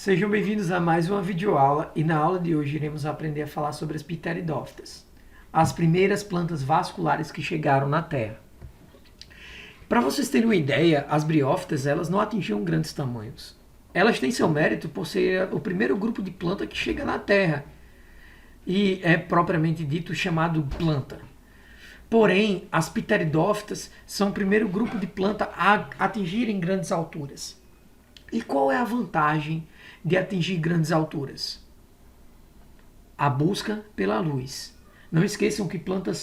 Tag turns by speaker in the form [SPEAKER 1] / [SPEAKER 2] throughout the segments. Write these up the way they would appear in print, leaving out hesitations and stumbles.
[SPEAKER 1] Sejam bem-vindos a mais uma videoaula e na aula de hoje iremos aprender a falar sobre as pteridófitas, as primeiras plantas vasculares que chegaram na Terra. Para vocês terem uma ideia, as briófitas elas não atingiam grandes tamanhos. Elas têm seu mérito por ser o primeiro grupo de planta que chega na Terra e é propriamente dito chamado planta. Porém, as pteridófitas são o primeiro grupo de planta a atingirem grandes alturas. E qual é a vantagem de atingir grandes alturas? A busca pela luz. Não esqueçam que plantas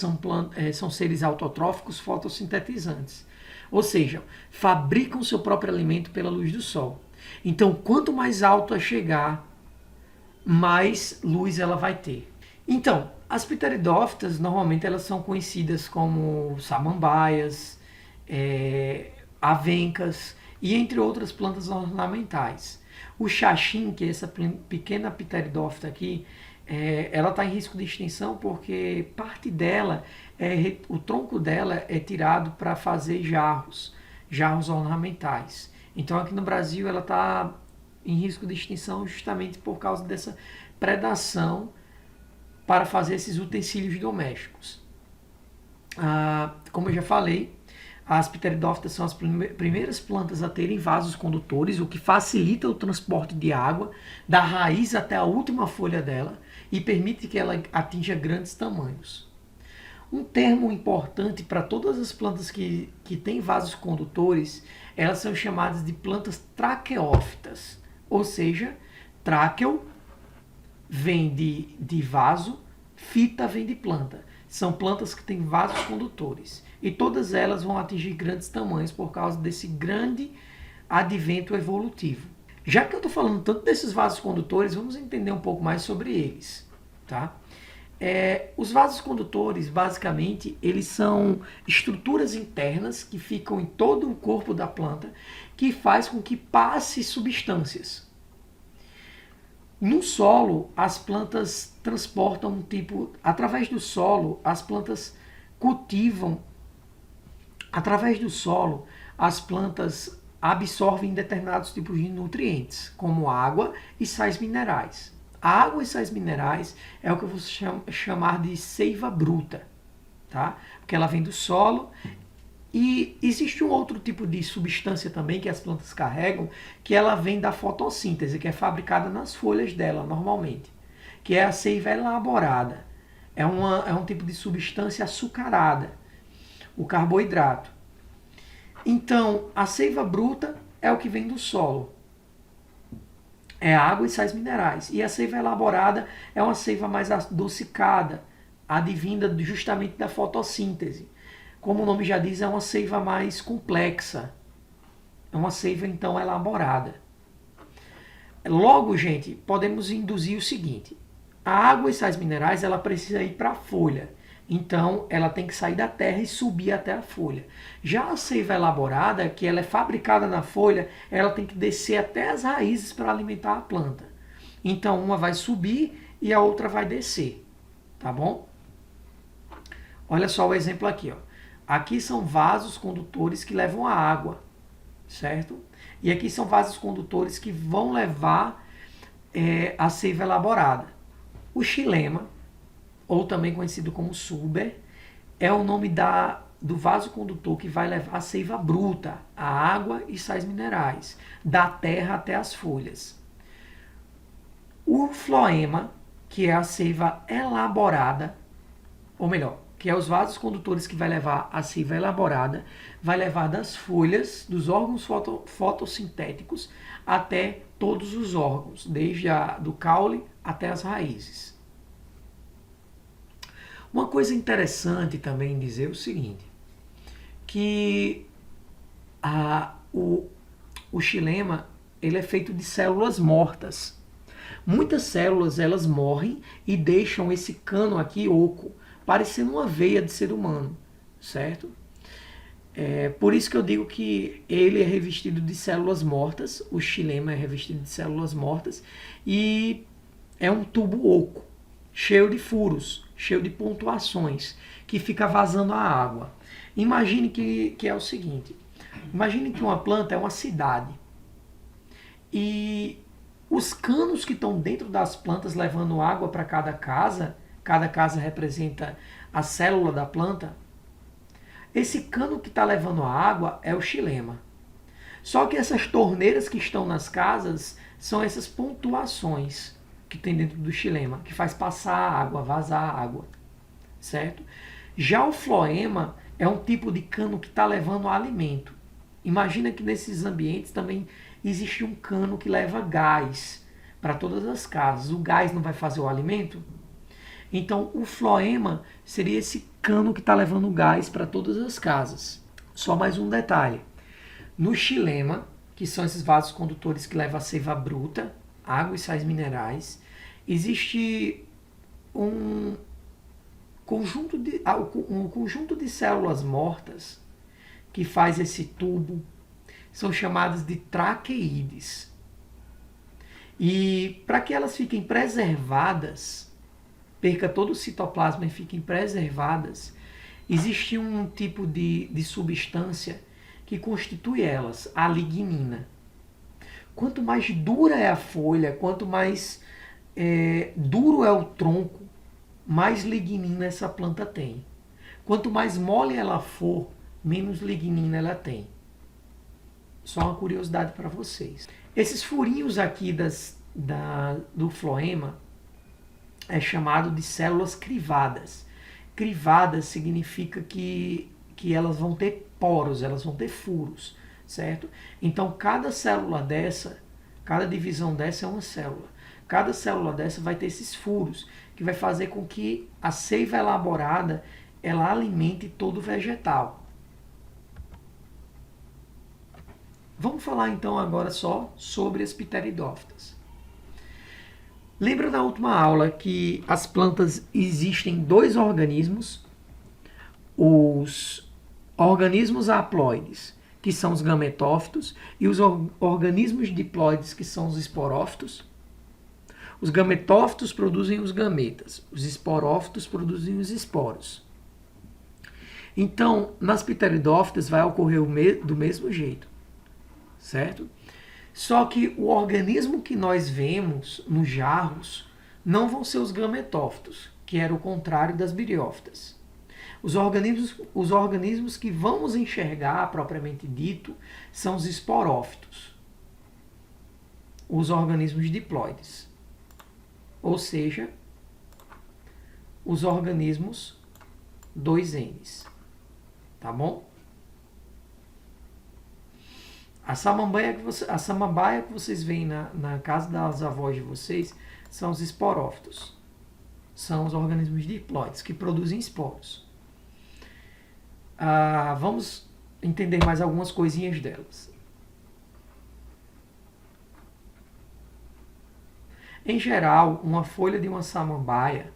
[SPEAKER 1] são seres autotróficos fotossintetizantes. Ou seja, fabricam seu próprio alimento pela luz do sol. Então, quanto mais alto a chegar, mais luz ela vai ter. Então, as pteridófitas, normalmente elas são conhecidas como samambaias, avencas e entre outras plantas ornamentais. O xaxim, que é essa pequena pteridófita aqui, ela está em risco de extinção porque parte dela, o tronco dela é tirado para fazer jarros ornamentais. Então aqui no Brasil ela está em risco de extinção justamente por causa dessa predação para fazer esses utensílios domésticos. Como eu já falei, as pteridófitas são as primeiras plantas a terem vasos condutores, o que facilita o transporte de água da raiz até a última folha dela e permite que ela atinja grandes tamanhos. Um termo importante para todas as plantas que têm vasos condutores, elas são chamadas de plantas traqueófitas, ou seja, tráqueo vem de vaso, fita vem de planta. São plantas que têm vasos condutores. E todas elas vão atingir grandes tamanhos por causa desse grande advento evolutivo. Já que eu estou falando tanto desses vasos condutores, vamos entender um pouco mais sobre eles. Tá? Os vasos condutores, basicamente, eles são estruturas internas que ficam em todo o corpo da planta, que faz com que passe substâncias. No solo, as plantas transportam através do solo, as plantas cultivam, através do solo, as plantas absorvem determinados tipos de nutrientes, como água e sais minerais. A água e sais minerais é o que eu vou chamar de seiva bruta, tá? Porque ela vem do solo. E existe um outro tipo de substância também que as plantas carregam, que ela vem da fotossíntese, que é fabricada nas folhas dela normalmente, que é a seiva elaborada. É um tipo de substância açucarada, o carboidrato. Então, a seiva bruta é o que vem do solo. É água e sais minerais. E a seiva elaborada é uma seiva mais adocicada, advinda justamente da fotossíntese. Como o nome já diz, é uma seiva mais complexa. É uma seiva, então, elaborada. Logo, gente, podemos induzir o seguinte. A água e sais minerais, ela precisa ir para a folha. Então, ela tem que sair da terra e subir até a folha. Já a seiva elaborada, que ela é fabricada na folha, ela tem que descer até as raízes para alimentar a planta. Então, uma vai subir e a outra vai descer. Tá bom? Olha só o exemplo aqui, ó. Aqui são vasos condutores que levam a água, certo? E aqui são vasos condutores que vão levar a seiva elaborada. O xilema, ou também conhecido como suber, é o nome do vaso condutor que vai levar a seiva bruta, a água e sais minerais, da terra até as folhas. O floema, que é a seiva elaborada, ou melhor, que é os vasos condutores que vai levar a seiva elaborada, vai levar das folhas, dos órgãos fotossintéticos, até todos os órgãos, desde do caule até as raízes. Uma coisa interessante também dizer o seguinte, que o xilema ele é feito de células mortas. Muitas células elas morrem e deixam esse cano aqui oco, parecendo uma veia de ser humano, certo? Por isso que eu digo que ele é revestido de células mortas, o xilema é revestido de células mortas, e é um tubo oco, cheio de furos, cheio de pontuações, que fica vazando a água. Imagine que é o seguinte, imagine que uma planta é uma cidade, e Os canos que estão dentro das plantas levando água para cada casa representa a célula da planta. Esse cano que está levando a água é o xilema. Só que essas torneiras que estão nas casas são essas pontuações que tem dentro do xilema, que faz passar a água, vazar a água, certo? Já o floema é um tipo de cano que está levando alimento. Imagina que nesses ambientes também existe um cano que leva gás para todas as casas. O gás não vai fazer o alimento? Então o floema seria esse cano que está levando gás para todas as casas. Só mais um detalhe. No xilema, que são esses vasos condutores que levam a seiva bruta, água e sais minerais, existe um conjunto de células mortas que faz esse tubo. São chamadas de traqueídes. E para que elas fiquem preservadas, perca todo o citoplasma e fiquem preservadas, existe um tipo de substância que constitui elas, a lignina. Quanto mais dura é a folha, quanto mais duro é o tronco, mais lignina essa planta tem. Quanto mais mole ela for, menos lignina ela tem. Só uma curiosidade para vocês. Esses furinhos aqui do floema é chamado de células crivadas. Crivadas significa que elas vão ter poros, elas vão ter furos, certo? Então cada célula dessa, cada divisão dessa é uma célula. Cada célula dessa vai ter esses furos, que vai fazer com que a seiva elaborada ela alimente todo o vegetal. Vamos falar então agora só sobre as pteridófitas. Lembra na última aula que as plantas existem dois organismos, os organismos haploides, que são os gametófitos, e os organismos diploides, que são os esporófitos? Os gametófitos produzem os gametas, os esporófitos produzem os esporos. Então, nas pteridófitas vai ocorrer do mesmo jeito, certo? Só que o organismo que nós vemos nos jarros não vão ser os gametófitos, que era o contrário das biriófitas. Os organismos que vamos enxergar, propriamente dito, são os esporófitos, os organismos diploides. Ou seja, os organismos 2Ns. Tá bom? A samambaia que vocês veem na casa das avós de vocês são os esporófitos. São os organismos diploides que produzem esporos. Vamos entender mais algumas coisinhas delas. Em geral, uma folha de uma samambaia,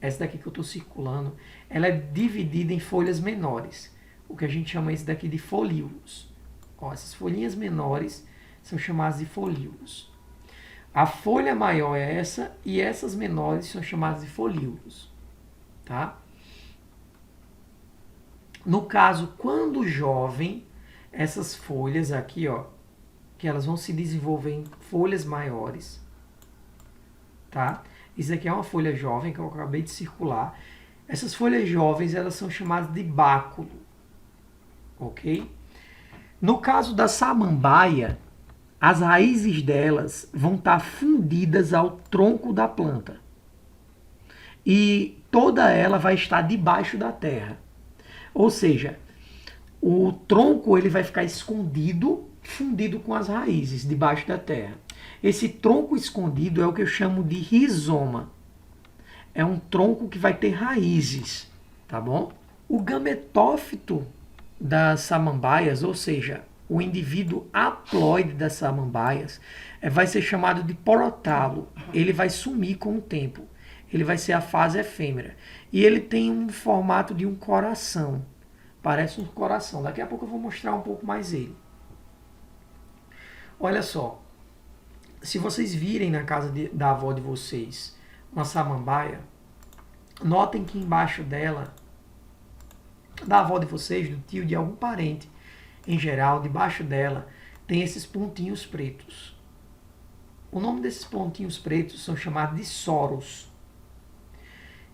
[SPEAKER 1] essa daqui que eu estou circulando, ela é dividida em folhas menores. O que a gente chama isso daqui de folíolos. Essas folhinhas menores são chamadas de folíolos. A folha maior é essa e essas menores são chamadas de folíolos. Tá? No caso, quando jovem, essas folhas aqui, que elas vão se desenvolver em folhas maiores. Tá? Isso aqui é uma folha jovem que eu acabei de circular. Essas folhas jovens, elas são chamadas de báculo. Ok? No caso da samambaia, as raízes delas vão estar fundidas ao tronco da planta. E toda ela vai estar debaixo da terra. Ou seja, o tronco ele vai ficar escondido, fundido com as raízes, debaixo da terra. Esse tronco escondido é o que eu chamo de rizoma. É um tronco que vai ter raízes, tá bom? O gametófito das samambaias, ou seja, o indivíduo haploide das samambaias, vai ser chamado de porotalo. Ele vai sumir com o tempo. Ele vai ser a fase efêmera. E ele tem um formato de um coração. Parece um coração. Daqui a pouco eu vou mostrar um pouco mais ele. Olha só. Se vocês virem na casa da avó de vocês uma samambaia, notem que embaixo dela, da avó de vocês, do tio, de algum parente, em geral, debaixo dela, tem esses pontinhos pretos. O nome desses pontinhos pretos são chamados de soros.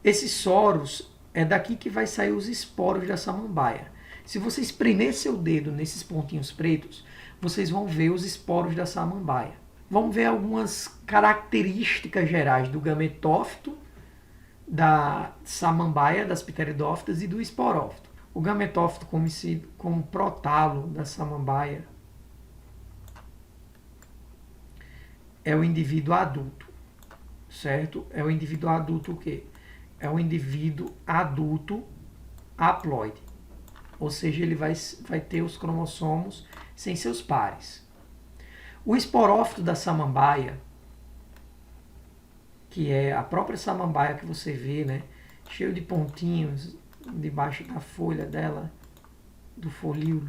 [SPEAKER 1] Esses soros é daqui que vai sair os esporos da samambaia. Se você espremer seu dedo nesses pontinhos pretos, vocês vão ver os esporos da samambaia. Vamos ver algumas características gerais do gametófito, da samambaia, das pteridófitas e do esporófito. O gametófito, conhecido como prótalo da samambaia, é o indivíduo adulto, certo? É o indivíduo adulto o quê? É o indivíduo adulto haploide. Ou seja, ele vai ter os cromossomos sem seus pares. O esporófito da samambaia, que é a própria samambaia que você vê, né, cheio de pontinhos debaixo da folha dela, do folíolo,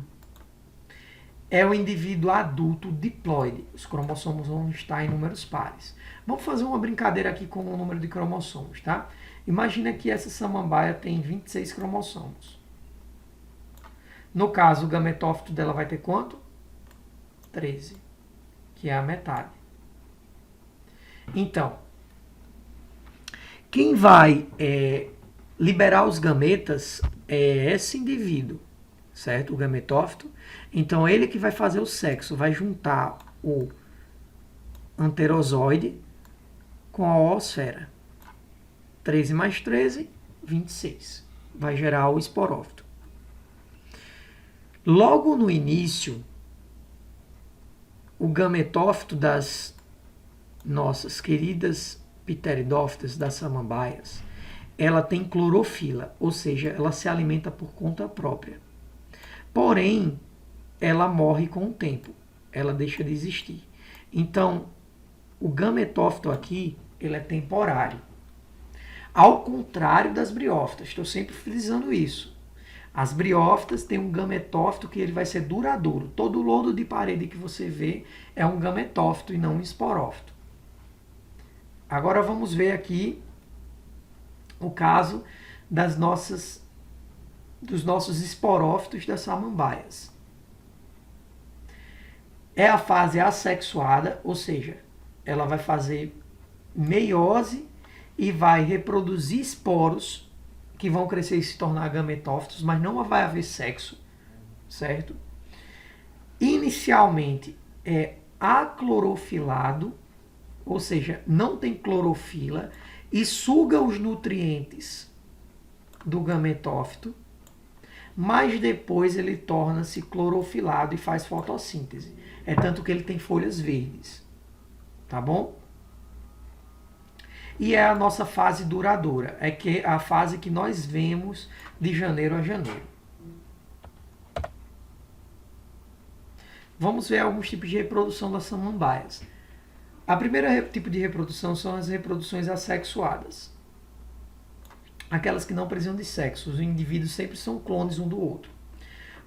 [SPEAKER 1] é o indivíduo adulto diploide. Os cromossomos vão estar em números pares. Vamos fazer uma brincadeira aqui com o número de cromossomos, tá? Imagina que essa samambaia tem 26 cromossomos. No caso, o gametófito dela vai ter quanto? 13, que é a metade. Então, quem vai liberar os gametas é esse indivíduo, certo? O gametófito. Então, ele que vai fazer o sexo, vai juntar o anterozoide com a oosfera. 13 mais 13, 26. Vai gerar o esporófito. Logo no início, o gametófito das nossas queridas pteridófitas, das samambaias, ela tem clorofila, ou seja, ela se alimenta por conta própria. Porém, ela morre com o tempo, ela deixa de existir. Então, o gametófito aqui, ele é temporário. Ao contrário das briófitas, estou sempre frisando isso. As briófitas têm um gametófito que ele vai ser duradouro. Todo lodo de parede que você vê é um gametófito e não um esporófito. Agora vamos ver aqui o caso dos nossos esporófitos das samambaias. É a fase assexuada, ou seja, ela vai fazer meiose e vai reproduzir esporos que vão crescer e se tornar gametófitos, mas não vai haver sexo, certo? Inicialmente é aclorofilado, ou seja, não tem clorofila e suga os nutrientes do gametófito, mas depois ele torna-se clorofilado e faz fotossíntese. É tanto que ele tem folhas verdes, tá bom? E é a nossa fase duradoura, é que a fase que nós vemos de janeiro a janeiro. Vamos ver alguns tipos de reprodução das samambaias. A primeira tipo de reprodução são as reproduções assexuadas. Aquelas que não precisam de sexo, os indivíduos sempre são clones um do outro.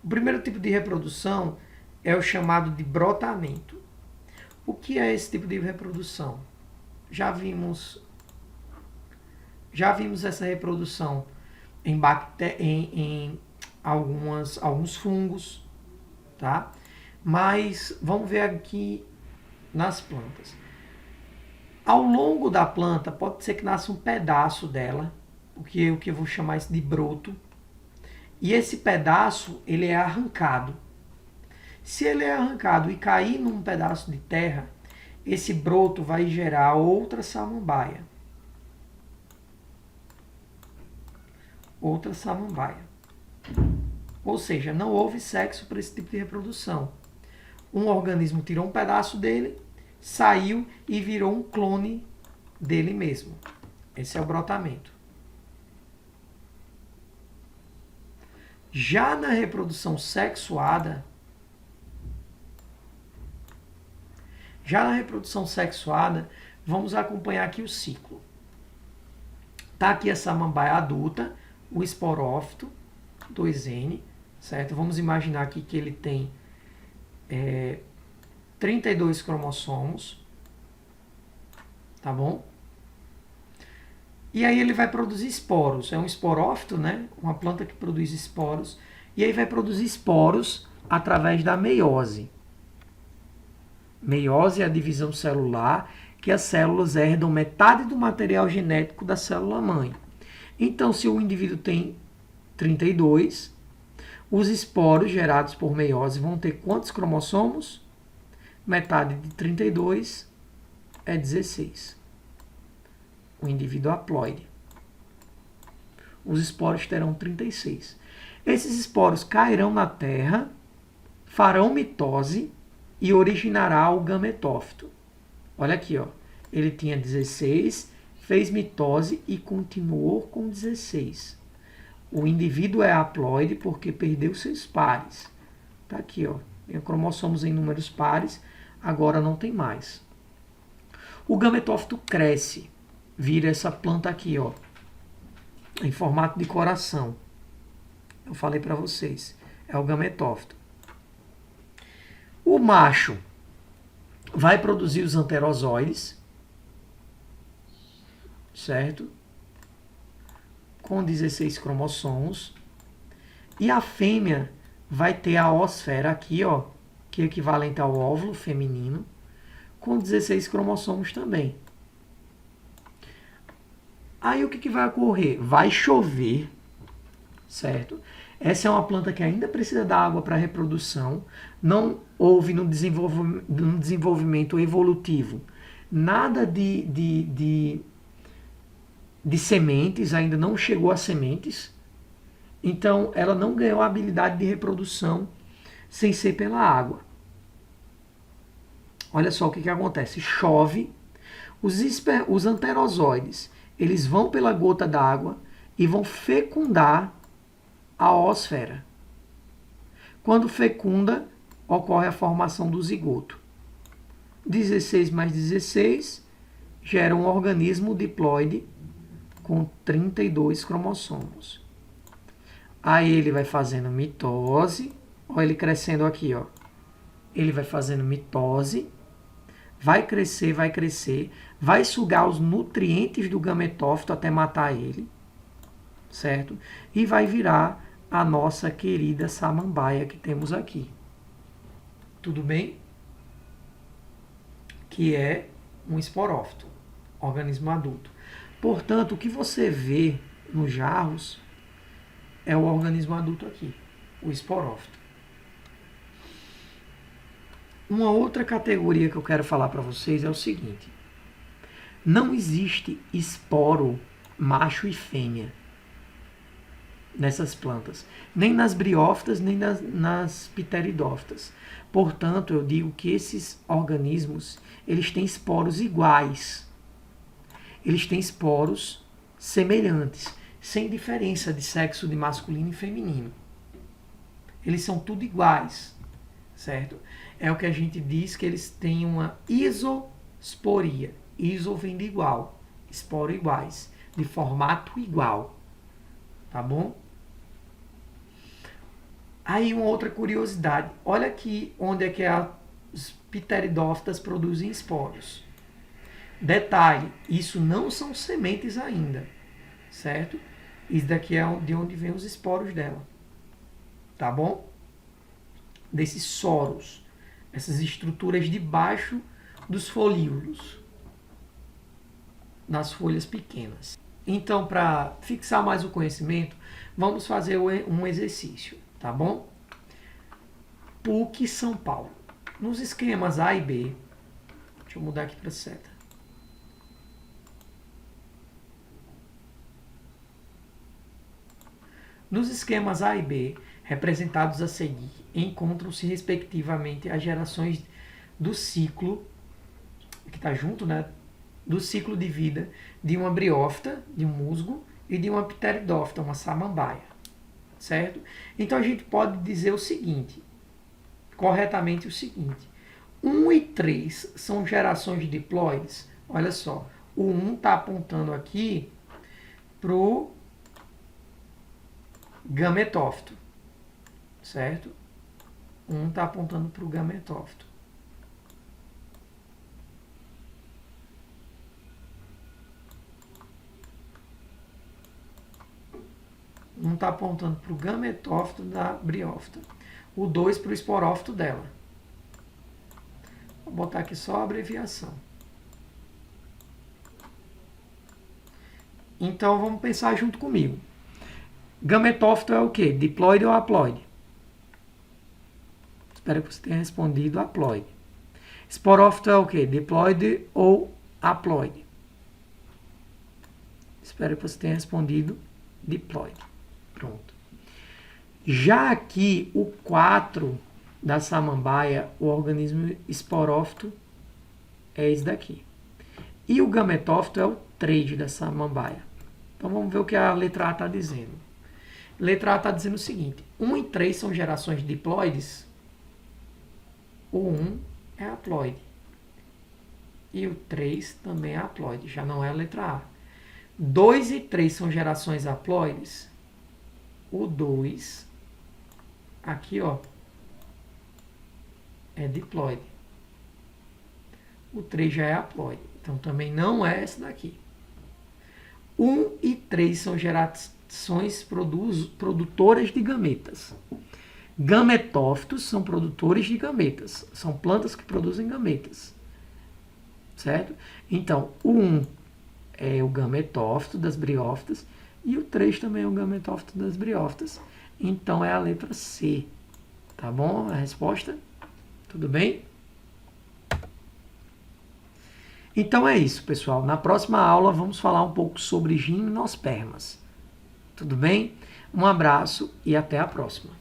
[SPEAKER 1] O primeiro tipo de reprodução é o chamado de brotamento. O que é esse tipo de reprodução? Já vimos essa reprodução em alguns fungos, tá? Mas vamos ver aqui nas plantas. Ao longo da planta, pode ser que nasça um pedaço dela, o que eu vou chamar isso de broto, e esse pedaço ele é arrancado. Se ele é arrancado e cair num pedaço de terra, esse broto vai gerar outra samambaia. Outra samambaia. Ou seja, não houve sexo para esse tipo de reprodução. Um organismo tirou um pedaço dele, saiu e virou um clone dele mesmo. Esse é o brotamento. Já na reprodução sexuada, vamos acompanhar aqui o ciclo. Está aqui a samambaia adulta, o esporófito, 2N, certo? Vamos imaginar aqui que ele tem 32 cromossomos, tá bom? E aí ele vai produzir esporos. É um esporófito, né? Uma planta que produz esporos. E aí vai produzir esporos através da meiose. Meiose é a divisão celular, que as células herdam metade do material genético da célula-mãe. Então, se o indivíduo tem 32, os esporos gerados por meiose vão ter quantos cromossomos? Metade de 32 é 16. O indivíduo haploide. Os esporos terão 36. Esses esporos cairão na terra, farão mitose e originará o gametófito. Olha aqui, ó. Ele tinha 16, fez mitose e continuou com 16. O indivíduo é haploide porque perdeu seus pares. Tá aqui, ó. Tem cromossomos em números pares, agora não tem mais. O gametófito cresce, vira essa planta aqui, ó, em formato de coração. Eu falei para vocês, é o gametófito. O macho vai produzir os anterozoides, certo? Com 16 cromossomos. E a fêmea vai ter a oosfera aqui, ó, que é equivalente ao óvulo feminino, com 16 cromossomos também. Aí o que vai ocorrer? Vai chover, certo? Essa é uma planta que ainda precisa da água para reprodução. Não houve no desenvolvimento evolutivo nada de sementes, ainda não chegou a sementes. Então, ela não ganhou a habilidade de reprodução sem ser pela água. Olha só o que acontece. Chove, os anterozoides, eles vão pela gota d'água e vão fecundar a oosfera. Quando fecunda, ocorre a formação do zigoto. 16 mais 16 gera um organismo diploide com 32 cromossomos. Aí ele vai fazendo mitose, olha ele crescendo aqui, ó. Ele vai fazendo mitose, vai crescer, vai sugar os nutrientes do gametófito até matar ele, certo? E vai virar a nossa querida samambaia que temos aqui. Tudo bem? Que é um esporófito, organismo adulto. Portanto, o que você vê nos jarros é o organismo adulto aqui, o esporófito. Uma outra categoria que eu quero falar para vocês é o seguinte. Não existe esporo macho e fêmea nessas plantas, nem nas briófitas, nem nas pteridófitas. Portanto, eu digo que esses organismos, eles têm esporos iguais. Eles têm esporos semelhantes, sem diferença de sexo de masculino e feminino. Eles são tudo iguais, certo? É o que a gente diz que eles têm uma isosporia. Iso vem de igual, esporo iguais, de formato igual. Tá bom? Aí uma outra curiosidade. Olha aqui onde é que as pteridófitas produzem esporos. Detalhe, isso não são sementes ainda, certo? Isso daqui é de onde vem os esporos dela. Tá bom? Desses soros, essas estruturas debaixo dos folíolos, nas folhas pequenas. Então, para fixar mais o conhecimento, vamos fazer um exercício, tá bom? PUC São Paulo. Nos esquemas A e B, deixa eu mudar aqui para seta. Nos esquemas A e B, representados a seguir, encontram-se respectivamente as gerações do ciclo, que está junto, né? Do ciclo de vida de uma briófita, de um musgo, e de uma pteridófita, uma samambaia. Certo? Então a gente pode dizer o seguinte, corretamente o seguinte. 1 e 3 são gerações de diploides. Olha só, o 1 está apontando aqui para o gametófito, certo? 1 está apontando para o gametófito. Um está apontando para o gametófito da briófita. O 2 para o esporófito dela. Vou botar aqui só a abreviação. Então vamos pensar junto comigo. Gametófito é o quê? Diploide ou haploide? Espero que você tenha respondido haploide. Esporófito é o quê? Diploide ou haploide? Espero que você tenha respondido diploide. Pronto. Já aqui, o 4 da samambaia, o organismo esporófito, é esse daqui. E o gametófito é o 3 da samambaia. Então vamos ver o que a letra A está dizendo. A letra A está dizendo o seguinte: 1 e 3 são gerações diploides. O 1 é haploide. E o 3 também é haploide, já não é a letra A. 2 e 3 são gerações haploides. O 2, aqui ó, é diploide. O 3 já é haploide, então também não é essa daqui. 1 e 3 são gerações produtoras de gametas. Gametófitos são produtores de gametas. São plantas que produzem gametas. Certo? Então, o 1 é o gametófito das briófitas e o 3 também é o gametófito das briófitas. Então, é a letra C. Tá bom? A resposta? Tudo bem? Então é isso, pessoal. Na próxima aula vamos falar um pouco sobre gimnospermas. Tudo bem? Um abraço e até a próxima.